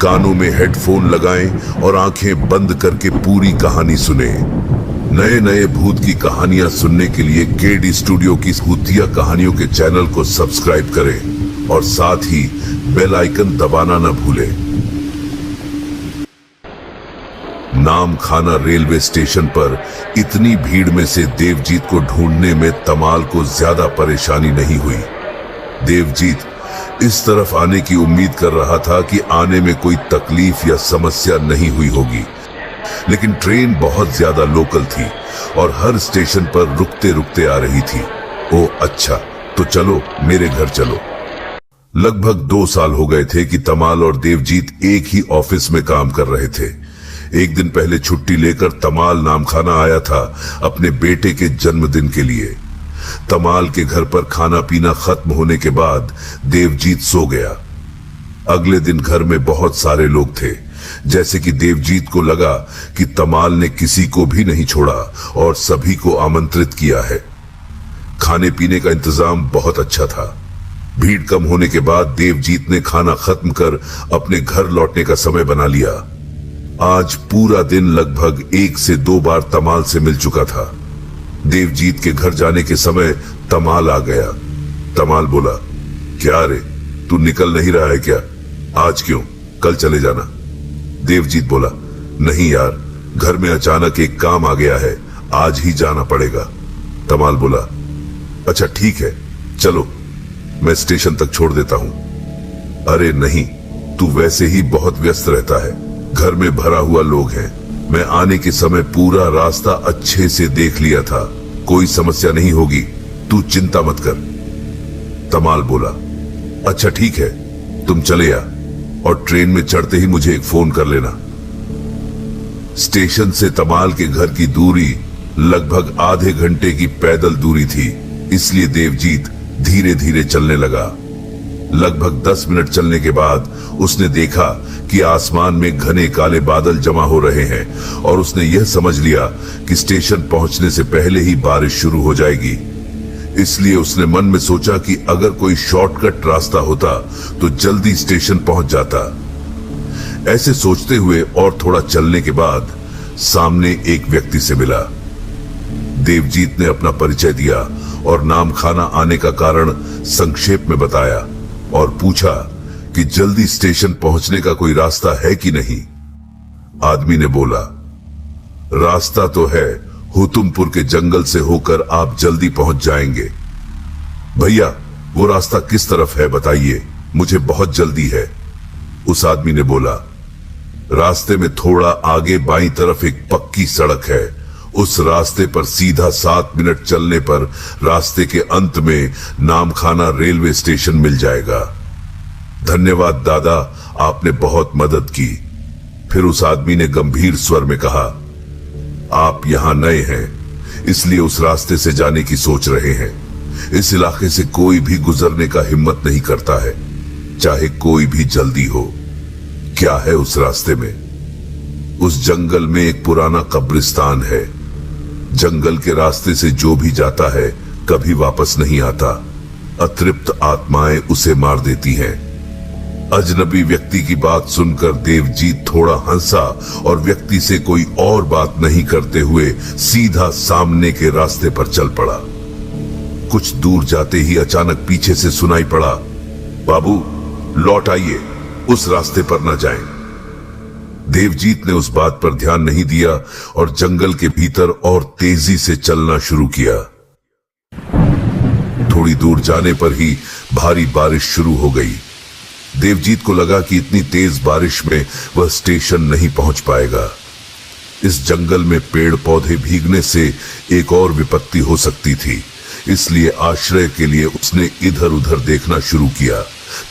कानों में हेडफोन लगाएं और आंखें बंद करके पूरी कहानी सुने। नए नए भूत की कहानियां सुनने के लिए केडी स्टूडियो की भूतिया कहानियों के चैनल को सब्सक्राइब करें और साथ ही बेल आइकन दबाना न भूलें। नाम खाना रेलवे स्टेशन पर इतनी भीड़ में से देवजीत को ढूंढने में तमाल को ज्यादा परेशानी नहीं हुई। देवजीत इस तरफ आने की उम्मीद कर रहा था कि आने में कोई तकलीफ या समस्या नहीं हुई होगी, लेकिन ट्रेन बहुत ज्यादा लोकल थी और हर स्टेशन पर रुकते रुकते आ रही थी। ओ अच्छा, तो चलो मेरे घर चलो। लगभग 2 साल हो गए थे कि तमाल और देवजीत एक ही ऑफिस में काम कर रहे थे। एक दिन पहले छुट्टी लेकर तमाल नामखाना आया था अपने बेटे के जन्मदिन के लिए। तमाल के घर पर खाना पीना खत्म होने के बाद देवजीत सो गया। अगले दिन घर में बहुत सारे लोग थे, जैसे कि देवजीत को लगा कि तमाल ने किसी को भी नहीं छोड़ा और सभी को आमंत्रित किया है। खाने पीने का इंतजाम बहुत अच्छा था। भीड़ कम होने के बाद देवजीत ने खाना खत्म कर अपने घर लौटने का समय बना लिया। आज पूरा दिन लगभग 1 से 2 बार तमाल से मिल चुका था। देवजीत के घर जाने के समय तमाल आ गया। तमाल बोला, क्या रे, तू निकल नहीं रहा है क्या? आज क्यों? कल चले जाना। देवजीत बोला, नहीं यार, घर में अचानक एक काम आ गया है, आज ही जाना पड़ेगा। तमाल बोला, अच्छा ठीक है, चलो मैं स्टेशन तक छोड़ देता हूं। अरे नहीं, तू वैसे ही बहुत व्यस्त रहता है, घर में भरा हुआ लोग हैं। मैं आने के समय पूरा रास्ता अच्छे से देख लिया था, कोई समस्या नहीं होगी, तू चिंता मत कर। तमाल बोला, अच्छा ठीक है, तुम चले आ और ट्रेन में चढ़ते ही मुझे एक फोन कर लेना। स्टेशन से तमाल के घर की दूरी लगभग आधे घंटे की पैदल दूरी थी, इसलिए देवजीत धीरे धीरे चलने लगा। लगभग 10 मिनट चलने के बाद उसने देखा कि आसमान में घने काले बादल जमा हो रहे हैं और उसने यह समझ लिया कि स्टेशन पहुंचने से पहले ही बारिश शुरू हो जाएगी। इसलिए उसने मन में सोचा कि अगर कोई शॉर्टकट रास्ता होता तो जल्दी स्टेशन पहुंच जाता। ऐसे सोचते हुए और थोड़ा चलने के बाद सामने एक व्यक्ति से मिला। देवजीत ने अपना परिचय दिया और नामखाना आने का कारण संक्षेप में बताया और पूछा कि जल्दी स्टेशन पहुंचने का कोई रास्ता है कि नहीं। आदमी ने बोला, रास्ता तो है, हुतुमपुर के जंगल से होकर आप जल्दी पहुंच जाएंगे। भैया वो रास्ता किस तरफ है बताइए, मुझे बहुत जल्दी है। उस आदमी ने बोला, रास्ते में थोड़ा आगे बाईं तरफ एक पक्की सड़क है, उस रास्ते पर सीधा 7 मिनट चलने पर रास्ते के अंत में नामखाना रेलवे स्टेशन मिल जाएगा। धन्यवाद दादा, आपने बहुत मदद की। फिर उस आदमी ने गंभीर स्वर में कहा, आप यहां नए हैं, इसलिए उस रास्ते से जाने की सोच रहे हैं। इस इलाके से कोई भी गुजरने का हिम्मत नहीं करता है, चाहे कोई भी जल्दी हो। क्या है उस रास्ते में? उस जंगल में एक पुराना कब्रिस्तान है। जंगल के रास्ते से जो भी जाता है कभी वापस नहीं आता। अतृप्त आत्माएं उसे मार देती हैं। अजनबी व्यक्ति की बात सुनकर देवजीत थोड़ा हंसा और व्यक्ति से कोई और बात नहीं करते हुए सीधा सामने के रास्ते पर चल पड़ा। कुछ दूर जाते ही अचानक पीछे से सुनाई पड़ा, बाबू लौट आइए, उस रास्ते पर न जाएं। देवजीत ने उस बात पर ध्यान नहीं दिया और जंगल के भीतर और तेजी से चलना शुरू किया। थोड़ी दूर जाने पर ही भारी बारिश शुरू हो गई। देवजीत को लगा कि इतनी तेज बारिश में वह स्टेशन नहीं पहुंच पाएगा। इस जंगल में पेड़ पौधे भीगने से एक और विपत्ति हो सकती थी, इसलिए आश्रय के लिए उसने इधर उधर देखना शुरू किया।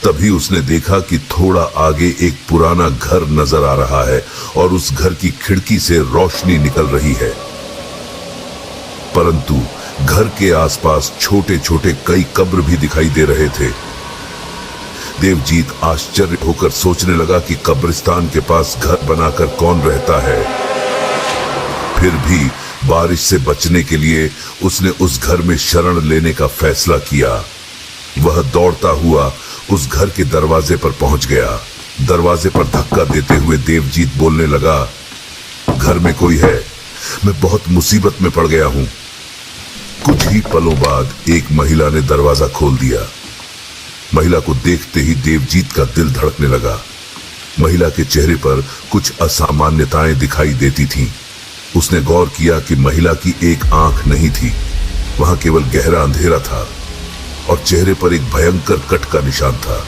तभी उसने देखा कि थोड़ा आगे एक पुराना घर नजर आ रहा है और उस घर की खिड़की से रोशनी निकल रही है, परंतु घर के आसपास छोटे छोटे कई कब्र भी दिखाई दे रहे थे। देवजीत आश्चर्य होकर सोचने लगा कि कब्रिस्तान के पास घर बनाकर कौन रहता है। फिर भी बारिश से बचने के लिए उसने उस घर में शरण लेने का फैसला किया। वह दौड़ता हुआ उस घर के दरवाजे पर पहुंच गया। दरवाजे पर धक्का देते हुए देवजीत बोलने लगा, घर में कोई है? मैं बहुत मुसीबत में पड़ गया हूं। कुछ ही पलों बाद एक महिला ने दरवाजा खोल दिया। महिला को देखते ही देवजीत का दिल धड़कने लगा। महिला के चेहरे पर कुछ असामान्यताएं दिखाई देती थीं। उसने गौर किया कि महिला की एक आंख नहीं थी, वहां केवल गहरा अंधेरा था और चेहरे पर एक भयंकर कट का निशान था।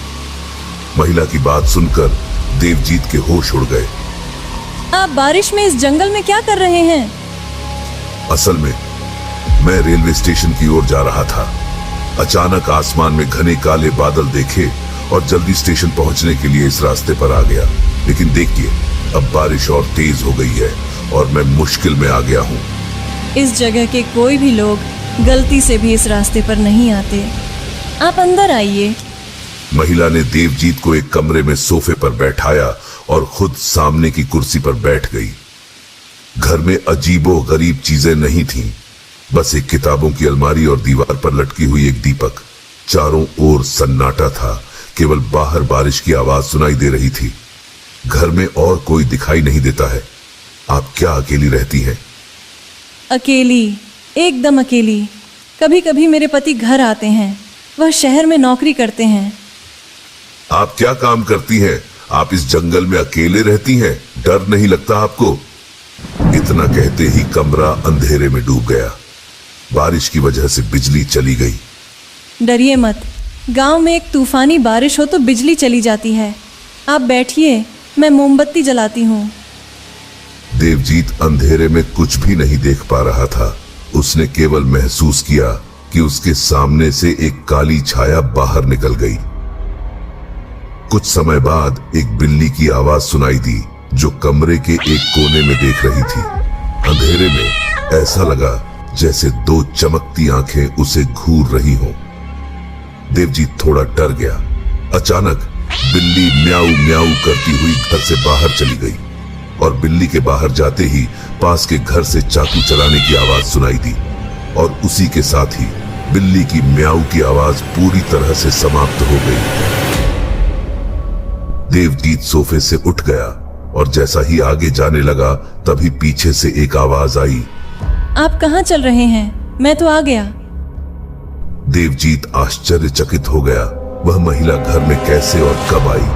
महिला की बात सुनकर देवजीत के होश उड़ गए। आप बारिश में इस जंगल में क्या कर रहे हैं? असल में मैं रेलवे स्टेशन की ओर जा रहा था। अचानक आसमान में घने काले बादल देखे और जल्दी स्टेशन पहुंचने के लिए इस रास्ते पर आ गया। लेकिन देखिए, अब बारिश और तेज हो गई है और मैं मुश्किल में आ गया हूँ। इस जगह के कोई भी लोग गलती से भी इस रास्ते पर नहीं आते। आप अंदर आइए। महिला ने देवजीत को एक कमरे में सोफे पर बैठाया और खुद सामने की कुर्सी पर बैठ गई। घर में अजीबो गरीब चीजें नहीं थीं, बस एक किताबों की अलमारी और दीवार पर लटकी हुई एक दीपक। चारों ओर सन्नाटा था, केवल बाहर बारिश की आवाज सुनाई दे रही थी। घर में और कोई दिखाई नहीं देता है। आप क्या अकेली रहती हैं? अकेली, एकदम अकेली। कभी कभी मेरे पति घर आते हैं, वह शहर में नौकरी करते हैं। आप क्या काम करती हैं? आप इस जंगल में अकेले रहती हैं, डर नहीं लगता आपको? इतना कहते ही कमरा अंधेरे में डूब गया। बारिश की वजह से बिजली चली गई। डरिए मत, गांव में एक तूफानी बारिश हो तो बिजली चली जाती है। आप बैठिए, मैं मोमबत्ती जलाती हूँ। देवजीत अंधेरे में कुछ भी नहीं देख पा रहा था। उसने केवल महसूस किया कि उसके सामने से एक काली छाया बाहर निकल गई। कुछ समय बाद एक बिल्ली की आवाज सुनाई दी, जो कमरे के एक कोने में देख रही थी। अंधेरे में ऐसा लगा जैसे दो चमकती आंखें उसे घूर रही हों। देवजीत थोड़ा डर गया। अचानक बिल्ली म्याऊ म्याऊ करती हुई घर से बाहर चली गई और बिल्ली के बाहर जाते ही पास के घर से चाकू चलाने की आवाज सुनाई दी और उसी के साथ ही बिल्ली की म्याऊ की आवाज पूरी तरह से समाप्त हो गई। देवजीत सोफे से उठ गया और जैसा ही आगे जाने लगा तभी पीछे से एक आवाज आई, आप कहाँ चल रहे हैं? मैं तो आ गया। देवजीत आश्चर्यचकित हो गया। वह महिला घर में कैसे और कब आई?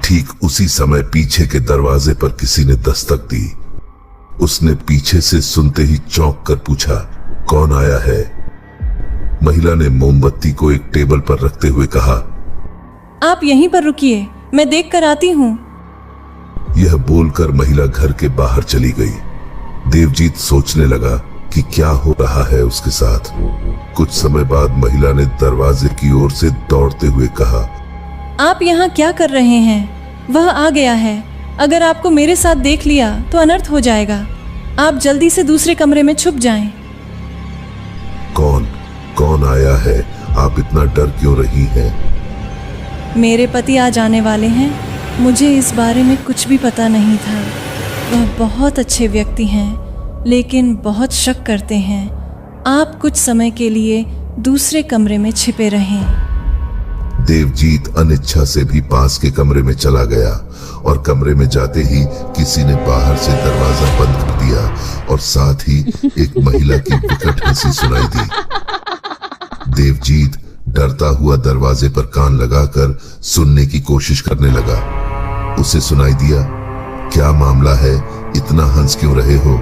ठीक उसी समय पीछे के दरवाजे पर किसी ने दस्तक दी। उसने पीछे से सुनते ही चौंक कर पूछा, कौन आया है? महिला ने मोमबत्ती को एक टेबल पर रखते हुए कहा, आप यहीं पर रुकिए, मैं देख कर आती हूँ। यह बोलकर महिला घर के बाहर चली गई। देवजीत सोचने लगा कि क्या हो रहा है उसके साथ। कुछ समय बाद महिला ने दरवाजे की ओर से दौड़ते हुए कहा, आप यहाँ क्या कर रहे हैं? वह आ गया है। अगर आपको मेरे साथ देख लिया तो अनर्थ हो जाएगा। आप जल्दी से दूसरे कमरे में छुप जाएं। कौन आया है? आप इतना डर क्यों रही हैं? मेरे पति आ जाने वाले हैं। मुझे इस बारे में कुछ भी पता नहीं था। वह बहुत अच्छे व्यक्ति हैं, लेकिन बहुत शक करते हैं। आप कुछ समय के लिए दूसरे कमरे में छिपे रहें। देवजीत अनिच्छा से भी पास के कमरे में चला गया और कमरे में जाते ही किसी ने बाहर से दरवाजा बंद कर दिया और साथ ही एक महिला की विकट हंसी सुनाई दी। देवजीत डरता हुआ दरवाजे पर कान लगाकर सुनने की कोशिश करने लगा। उसे सुनाई दिया, क्या मामला है? इतना हंस क्यों रहे हो?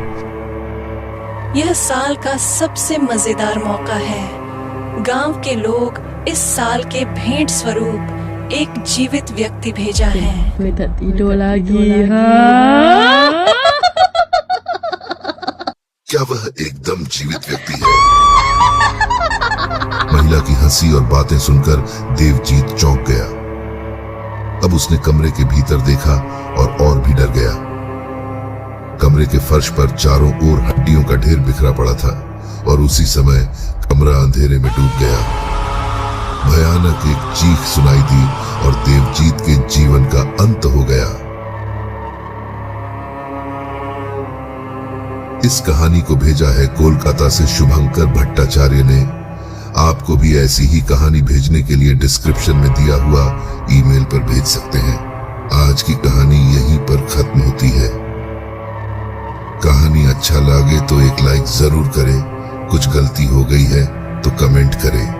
यह साल का सबसे मजेदार मौका है। गांव के लोग इस साल के भेंट स्वरूप एक जीवित व्यक्ति भेजा है। क्या वह एकदम जीवित व्यक्ति है? महिला की हंसी और बातें सुनकर देवजीत चौंक गया। अब उसने कमरे के भीतर देखा और भी डर गया। कमरे के फर्श पर चारों ओर हड्डियों का ढेर बिखरा पड़ा था और उसी समय कमरा अंधेरे में डूब गया। भयानक एक चीख सुनाई दी और देवजीत के जीवन का अंत हो गया। इस कहानी को भेजा है कोलकाता से शुभंकर भट्टाचार्य ने। आपको भी ऐसी ही कहानी भेजने के लिए डिस्क्रिप्शन में दिया हुआ ईमेल पर भेज सकते हैं। आज की कहानी यहीं पर खत्म होती है। कहानी अच्छा लगे तो एक लाइक जरूर करें, कुछ गलती हो गई है तो कमेंट करें।